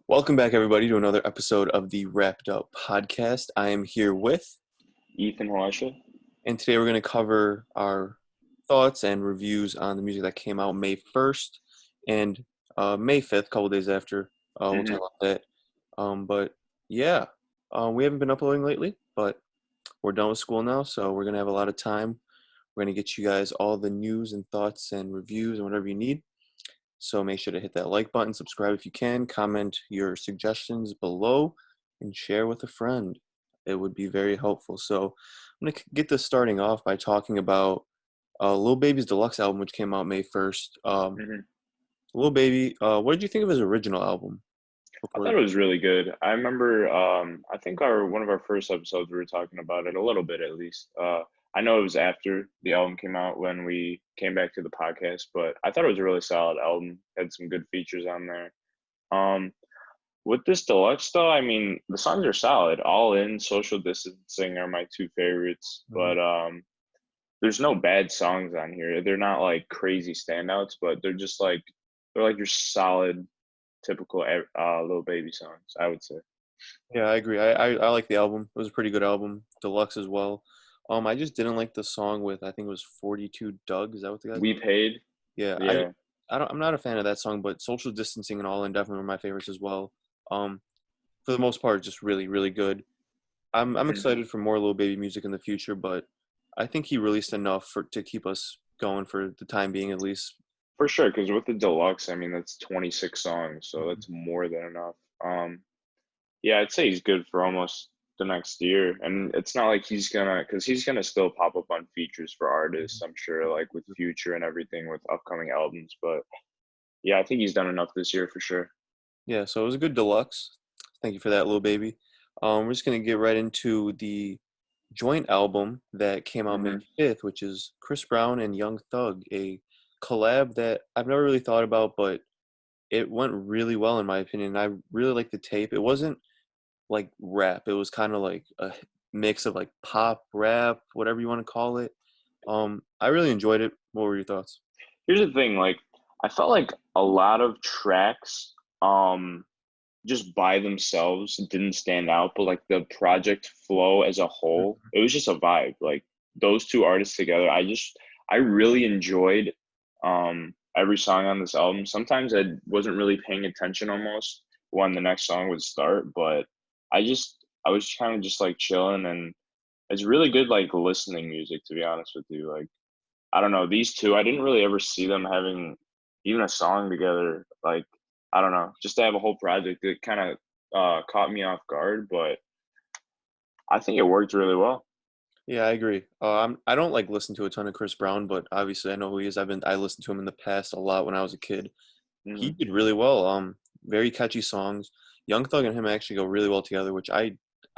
Welcome back, everybody, to another episode of the Wrapped Up podcast. I am here with, Ethan Horsha. and today we're going to cover our thoughts and reviews on the music that came out May 1st and May 5th, a couple days after. We'll talk about that. But yeah, we haven't been uploading lately, but we're done with school now, so we're going to have a lot of time. We're going to get you guys all the news and thoughts and reviews and whatever you need. So make sure to hit that like button, subscribe if you can, comment your suggestions below, and share with a friend. It would be very helpful. So I'm going to get this starting off by talking about Lil Baby's Deluxe album, which came out May 1st. Lil Baby, what did you think of his original album? I thought it was really good. I remember, I think one of our first episodes we were talking about it a little bit at least. I know it was after the album came out when we came back to the podcast, but I thought it was a really solid album. Had some good features on there. With this deluxe though, I mean the songs are solid. All In, Social Distancing are my two favorites, but there's no bad songs on here. They're not like crazy standouts, but they're like your solid typical Lil Baby songs, I would say. Yeah, I agree. I like the album. It was a pretty good album. Deluxe as well. I just didn't like the song with, I think it was 42 Doug. Is that what the guy's We name? Paid. Yeah, Yeah. I'm not a fan of that song, but Social Distancing and All In definitely were my favorites as well. For the most part, just really, really good. I'm excited for more Lil Baby music in the future, but I think he released enough to keep us going for the time being, at least. For sure, because with the deluxe, I mean that's 26 songs, so that's more than enough. Yeah, I'd say he's good for almost the next year, and it's not like because he's gonna still pop up on features for artists, I'm sure, like with Future and everything with upcoming albums. But yeah, I think he's done enough this year for sure. Yeah, so it was a good deluxe. Thank you for that, Lil Baby. We're just gonna get right into the joint album that came out May hmm 5th, which is Chris Brown and Young Thug, a collab that I've never really thought about, but it went really well in my opinion. I really liked the tape. It wasn't like rap. It was kind of like a mix of like pop, rap, whatever you want to call it. I really enjoyed it. What were your thoughts? Here's the thing, like I felt like a lot of tracks, um, just by themselves didn't stand out, but like the project flow as a whole, it was just a vibe. Like those two artists together, I really enjoyed every song on this album. Sometimes I wasn't really paying attention almost when the next song would start, but I was kind of just like chilling, and it's really good like listening music, to be honest with you. Like I don't know, these two, I didn't really ever see them having even a song together. Like, I don't know, just to have a whole project, it kind of caught me off guard, but I think it worked really well. Yeah, I agree. I don't like listen to a ton of Chris Brown, but obviously I know who he is. I listened to him in the past a lot when I was a kid. He hmm did really well. Very catchy songs. Young Thug and him actually go really well together, which I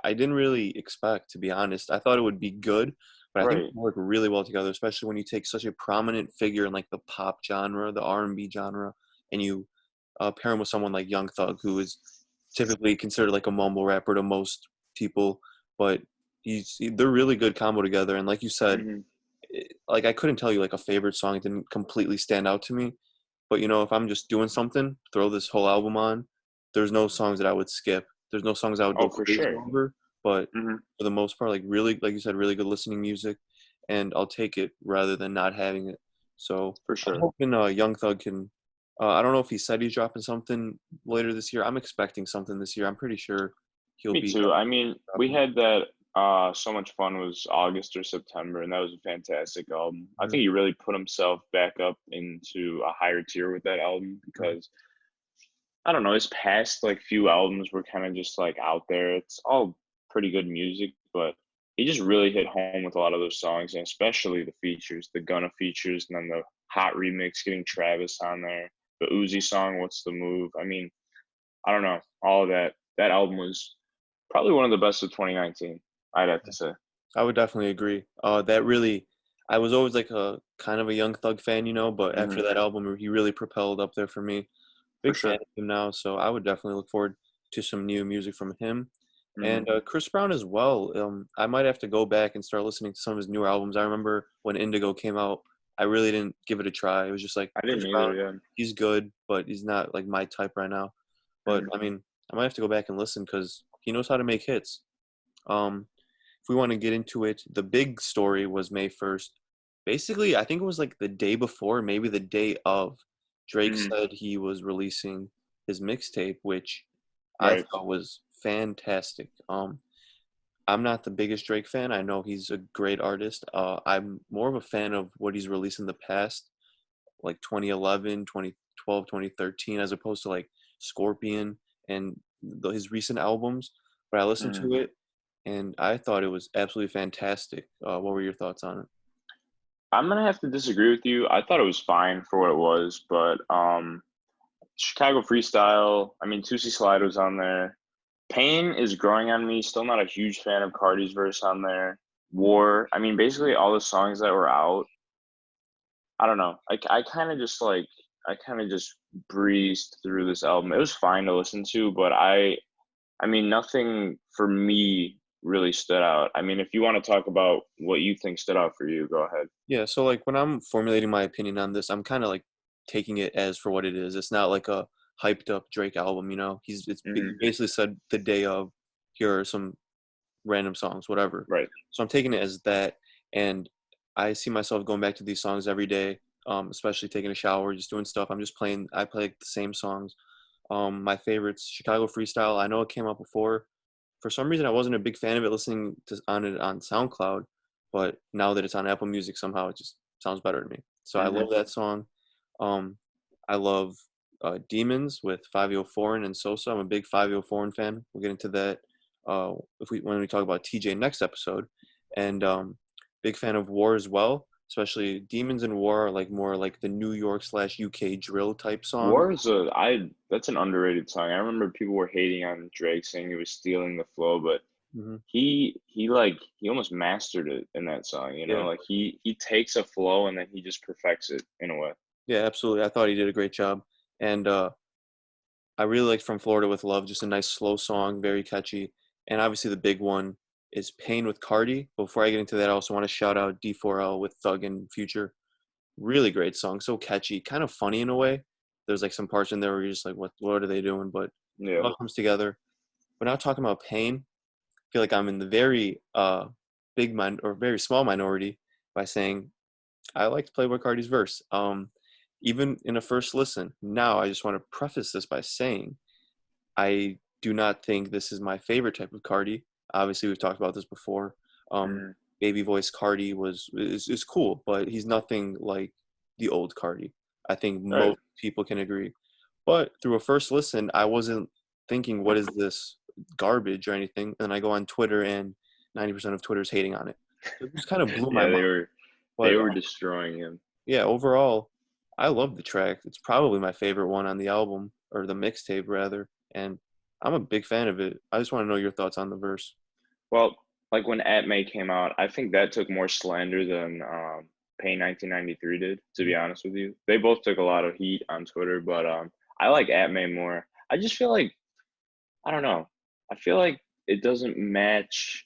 didn't really expect, to be honest. I thought it would be good, but I think they Right. work really well together, especially when you take such a prominent figure in like the pop genre, the R&B genre, and you pair him with someone like Young Thug, who is typically considered like a mumble rapper to most people, but they're really good combo together. And like you said, hmm like I couldn't tell you like a favorite song. It didn't completely stand out to me, but you know, if I'm just doing something, throw this whole album on. There's no songs that I would skip. There's no songs I would go Oh, for crazy sure. over. But hmm for the most part, like really, like you said, really good listening music, and I'll take it rather than not having it. So For I'm sure. hoping Young Thug can. I don't know if he said he's dropping something later this year. I'm expecting something this year. I'm pretty sure he'll Me be too. I mean, we dropping. had that So Much Fun was August or September, and that was a fantastic album. I Mhm, think he really put himself back up into a higher tier with that album mhm. because I don't know, his past like few albums were kind of just like out there. It's all pretty good music, but he just really hit home with a lot of those songs, and especially the features, the Gunna features, and then the Hot remix, getting Travis on there, the Uzi song, What's the Move? I mean, I don't know, all of that. That album was probably one of the best of 2019, I'd have to say. I would definitely agree. I was always like a kind of a Young Thug fan, you know, but after hmm that album, he really propelled up there for me. For Big fan sure. of him now, so I would definitely look forward to some new music from him. hmm And Chris Brown as well. I might have to go back and start listening to some of his newer albums. I remember when Indigo came out, I really didn't give it a try. It was just like I Chris didn't either, Brown, yeah. he's good, but he's not like my type right now. But hmm I mean, I might have to go back and listen because he knows how to make hits. If we want to get into it, the big story was May 1st. Basically, I think it was like the day before, maybe the day of. Drake Hmm. said he was releasing his mixtape, which I Right. thought was fantastic. I'm not the biggest Drake fan. I know he's a great artist. I'm more of a fan of what he's released in the past, like 2011, 2012, 2013, as opposed to like Scorpion and his recent albums. But I listened Hmm. to it and I thought it was absolutely fantastic. What were your thoughts on it? I'm gonna have to disagree with you. I thought it was fine for what it was, but Chicago Freestyle. I mean, Tusi Slide was on there. Pain is growing on me. Still not a huge fan of Cardi's verse on there. War. I mean, basically all the songs that were out. I don't know. I kind of just like I kind of just breezed through this album. It was fine to listen to, but I mean nothing for me really stood out. I mean, if you want to talk about what you think stood out for you, go ahead. Yeah, so like when I'm formulating my opinion on this, I'm kind of like taking it as for what it is. It's not like a hyped up Drake album, you know. He Hmm. basically said the day of, here are some random songs, whatever. Right. So I'm taking it as that, and I see myself going back to these songs every day, especially taking a shower, just doing stuff. I'm just playing. I play like, the same songs. My favorites, Chicago Freestyle. I know it came out before. For some reason, I wasn't a big fan of it listening to on it on SoundCloud, but now that it's on Apple Music, somehow it just sounds better to me. So I love Hmm. that song. Um, I love Demons with 5 Foreign and Sosa. I'm a big 5 Foreign fan. We'll get into that if we when we talk about TJ next episode. And big fan of War as well. Especially Demons and War are like more like the New York slash UK drill type song. War is a I that's an underrated song. I remember people were hating on Drake saying he was stealing the flow, but Hmm. he almost mastered it in that song, you know? Yeah, Like he takes a flow and then he just perfects it in a way. yeah, absolutely. I thought he did a great job, and I really liked From Florida with Love, just a nice slow song, very catchy. And obviously the big one is Pain with Cardi. Before I get into that, I also want to shout out D4L with Thug and Future. Really great song, so catchy, kind of funny in a way. There's like some parts in there where you're just like, what are they doing? But it Yeah. all comes together. We're now talking about Pain. I feel like I'm in the very very small minority by saying I liked Playboy Cardi's verse. Even in a first listen. Now I just want to preface this by saying I do not think this is my favorite type of Cardi. Obviously, we've talked about this before. Um, Hmm. Baby voice Cardi is cool, but he's nothing like the old Cardi. I think Right. most people can agree. But through a first listen, I wasn't thinking, "What is this garbage?" or anything. And I go on Twitter, and 90% of Twitter's hating on it. So it just kind of blew my Yeah, mind. they But were destroying him. yeah, overall, I love the track. It's probably my favorite one on the album, or the mixtape rather, and I'm a big fan of it. I just want to know your thoughts on the verse. Well, like when At May came out, I think that took more slander than Pay 1993 did, to be Mhm. honest with you. They both took a lot of heat on Twitter, but I like At May more. I just feel like I don't know. I feel like it doesn't match.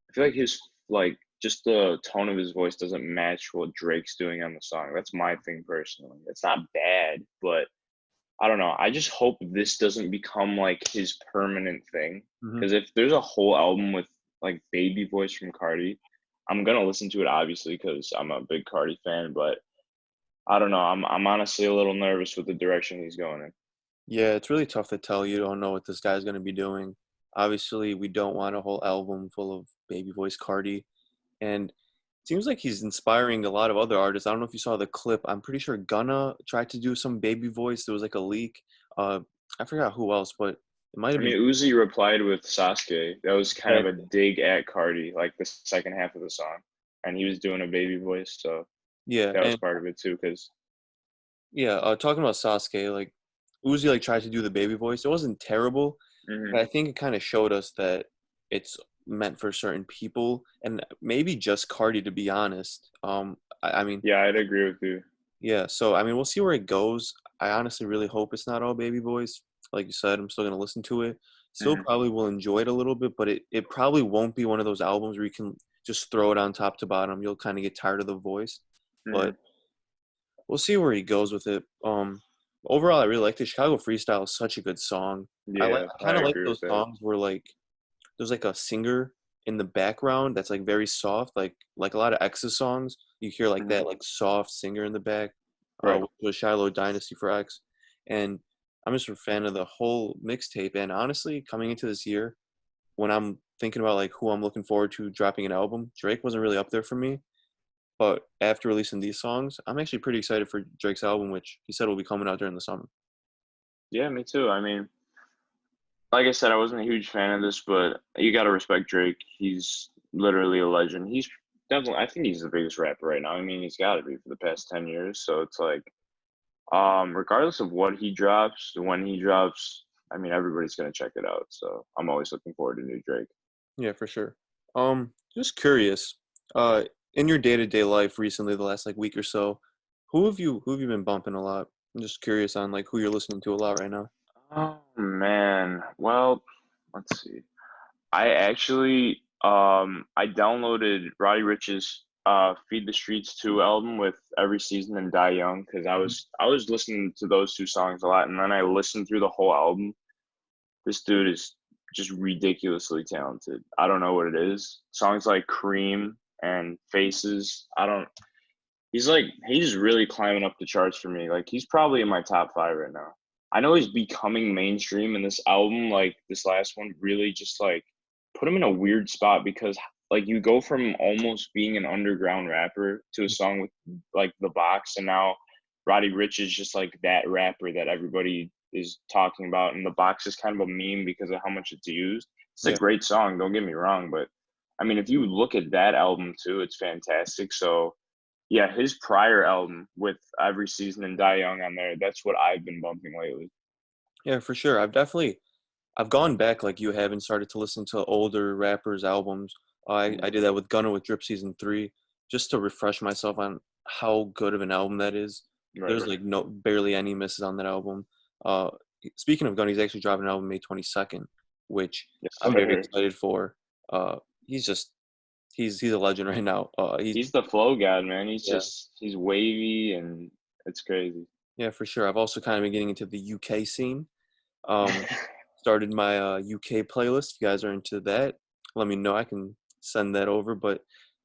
I feel like his like just the tone of his voice doesn't match what Drake's doing on the song. That's my thing personally. It's not bad, but I don't know. I just hope this doesn't become like his permanent thing. Mhm. Because if there's a whole album with like baby voice from Cardi, I'm gonna listen to it obviously because I'm a big Cardi fan. But I don't know. I'm honestly a little nervous with the direction he's going in. Yeah, it's really tough to tell. You don't know what this guy's gonna be doing. Obviously, we don't want a whole album full of baby voice Cardi, and it seems like he's inspiring a lot of other artists. I don't know if you saw the clip. I'm pretty sure Gunna tried to do some baby voice. There was like a leak. Uh, I forgot who else, but it might I have been mean, Uzi replied with Sasuke. That was kind of a exactly. dig at Cardi, like the second half of the song, and he was doing a baby voice, so Yeah, that was and part of it too. Because yeah, talking about Sasuke, like Uzi like tried to do the baby voice. It wasn't terrible, hmm but I think it kind of showed us that it's meant for certain people and maybe just Cardi to be honest. I mean, yeah, I'd agree with you. yeah, so I mean, we'll see where it goes. I honestly really hope it's not all baby voice. Like you said, I'm still gonna listen to it. Still hmm probably will enjoy it a little bit, but it probably won't be one of those albums where you can just throw it on top to bottom. You'll kind of get tired of the voice. But hmm we'll see where he goes with it. overall, I really like the Chicago Freestyle is such a good song. Yeah, I I kind of like agree with those that. songs where like there's like a singer in the background that's like very soft, like a lot of X's songs. You hear like Mhm. that like soft singer in the back, Right. which was Shiloh Dynasty for X, and I'm just a fan of the whole mixtape. And honestly, coming into this year, when I'm thinking about like who I'm looking forward to dropping an album, Drake wasn't really up there for me. But after releasing these songs, I'm actually pretty excited for Drake's album, which he said will be coming out during the summer. Yeah, me too. I mean, like I said, I wasn't a huge fan of this, but you got to respect Drake. He's literally a legend. He's definitely, I think he's the biggest rapper right now. I mean, he's got to be for the past 10 years. So it's like, regardless of what he drops, when he drops, I mean, everybody's going to check it out. So I'm always looking forward to new Drake. Yeah, for sure. Just curious, uh, in your day-to-day life recently, the last like week or so, who have you been bumping a lot? I'm just curious on like who you're listening to a lot right now. Oh, man. Well, let's see. I actually I downloaded Roddy Ricch's Feed the Streets 2 album with Every Season and Die Young because Mhm. I was listening to those two songs a lot and then I listened through the whole album. This dude is just ridiculously talented. I don't know what it is. Songs like Cream and Faces, I don't he's really climbing up the charts for me. Like he's probably in my top 5 right now. I know he's becoming mainstream and this album, like this last one, really just like put him in a weird spot because like you go from almost being an underground rapper to a song with like The Box and now Roddy Ricch is just like that rapper that everybody is talking about and The Box is kind of a meme because of how much it's used. It's a Yeah, great song, don't get me wrong, but I mean if you look at that album too, it's fantastic. So yeah, his prior album with Every Season and Die Young on there, that's what I've been bumping lately. yeah, for sure. I've gone back like you have and started to listen to older rappers' albums. I Mhm. did that with Gunna with Drip Season 3, just to refresh myself on how good of an album that is. Right. There's like no barely any misses on that album. Uh, Speaking of Gunna, he's actually dropping an album May 22nd, which Yes, I'm very sir. excited for. He's just he's a legend right now. He's the flow god, man. Yeah, He's wavy and it's crazy. yeah, for sure. I've also kind of been getting into the UK scene. Um, Started my UK playlist. If you guys are into that, let me know. I can send that over. But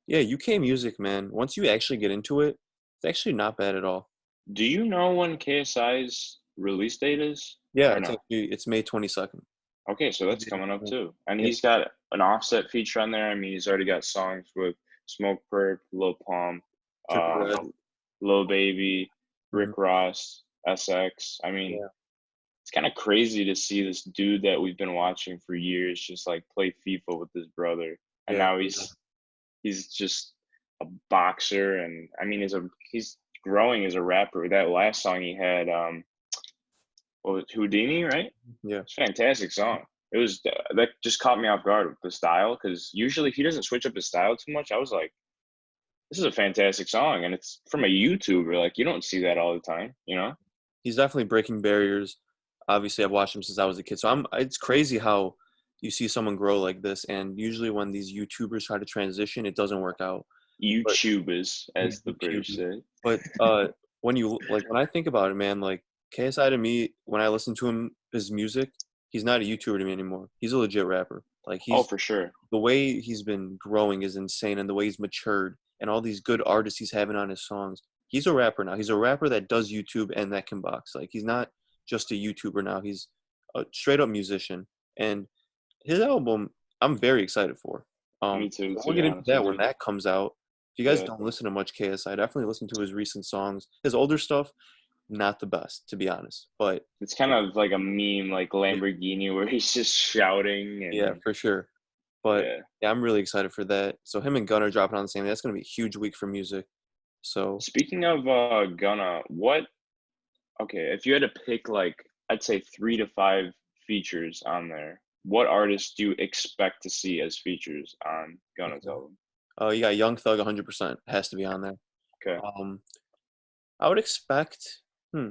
yeah, UK music, man. Once you actually get into it, it's actually not bad at all. Do you know when KSI's release date is? Yeah, Or no? it's May 22nd. Okay, so that's coming up too. And Yeah, he's got an offset feature on there. I mean, he's already got songs with Smoke Perp, Lil Pump, Trippie Red. Lil Baby, Rick Mhm. Ross, SX. I mean, Yeah, it's kind of crazy to see this dude that we've been watching for years just like play FIFA with his brother, and yeah, now for real. he's just a boxer, and I mean, he's growing as a rapper. That last song he had, what was it, Houdini, right? Yeah. It's a fantastic song. It was that just caught me off guard with the style because usually he doesn't switch up his style too much. I was like, this is a fantastic song, and it's from a YouTuber. Like you don't see that all the time, you know? He's definitely breaking barriers. Obviously, I've watched him since I was a kid, so it's crazy how you see someone grow like this. And usually, when these YouTubers try to transition, it doesn't work out. But YouTubers, yeah, as the British YouTube. say. But when I think about it, man, like KSI to me, when I listen to his music, he's not a YouTuber to me anymore. He's a legit rapper. Like Oh, he's for sure. the way he's been growing is insane, and the way he's matured, and all these good artists he's having on his songs. He's a rapper now. He's a rapper that does YouTube and that can box. Like he's not just a YouTuber now. He's a straight up musician, and his album I'm very excited for. Me too, But to we'll be get into honest that with when you. that comes out. If you guys Yeah. don't listen to much KSI, definitely listen to his recent songs. His older stuff, not the best, to be honest. But It's kind of like a meme, like yeah, Lamborghini, where he's just shouting yeah, and for sure. But yeah. yeah, I'm really excited for that. So him and Gunnar dropping on the same day. That's gonna be a huge week for music. So Speaking of Gunna, okay, if you had to pick like I'd say 3 to 5 features on there, what artists do you expect to see as features on Gunna's okay. album? You got Young Thug 100% has to be on there. Okay, Um, I would expect. Hmm.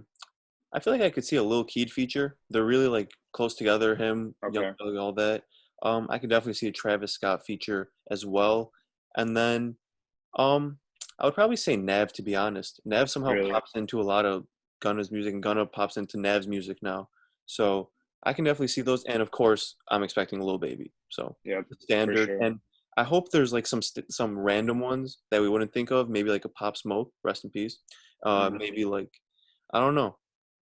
I feel like I could see a Lil Keed feature. They're really like close together. Him, Young okay, Thug, all that. I could definitely see a Travis Scott feature as well. And then, I would probably say Nav to be honest. Nav somehow really? pops into a lot of Gunna's music, and Gunna pops into Nav's music now. So I can definitely see those. And of course, I'm expecting Lil Baby. So Yeah, the for standard. sure. And I hope there's like some random ones that we wouldn't think of. Maybe like a Pop Smoke, rest in peace. Hmm. Maybe like I don't know.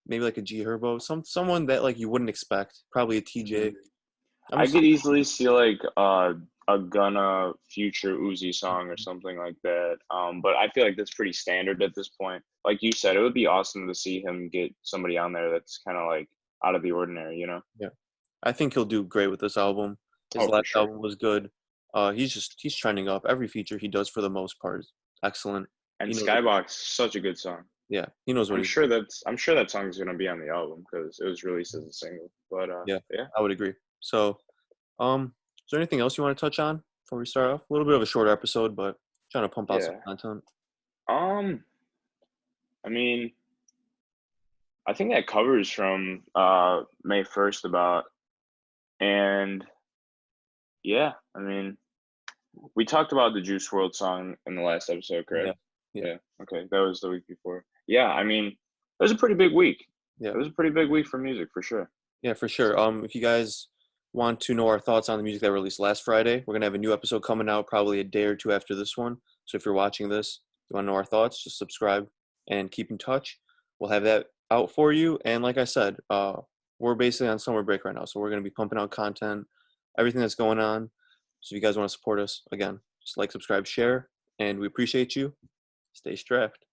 Maybe like a G Herbo, someone that like you wouldn't expect. Probably a Hmm. TJ. I'm I just could easily see like a Gunna Future Uzi song or something like that. But I feel like that's pretty standard at this point. Like you said, it would be awesome to see him get somebody on there that's kind of like out of the ordinary, you know? yeah. I think he'll do great with this album. His Oh, for last sure. album was good. He's trending up. Every feature he does for the most part is excellent. And He knows what, Skybox, such a good song. yeah, he knows what I'm he's sure doing. that's I'm sure that song's gonna be on the album because it was released as a single. But Yeah, yeah, I would agree. So, is there anything else you want to touch on before we start off? A little bit of a shorter episode, but trying to pump out some yeah. content. Um, I mean, I think that covers from May 1st about, and yeah, I mean, we talked about the Juice World song in the last episode, Yeah, correct? yeah, Yeah. Okay, that was the week before. Yeah, I mean, it was a pretty big week. yeah. It was a pretty big week for music for sure. Yeah, for sure. So If you guys want to know our thoughts on the music that released last Friday, we're gonna have a new episode coming out probably a day or two after this one. So if you're watching this, you want to know our thoughts, just subscribe and keep in touch. We'll have that out for you. And like I said, we're basically on summer break right now, so we're gonna be pumping out content, everything that's going on. So if you guys want to support us, again, just like, subscribe, share, and we appreciate you. Stay strapped.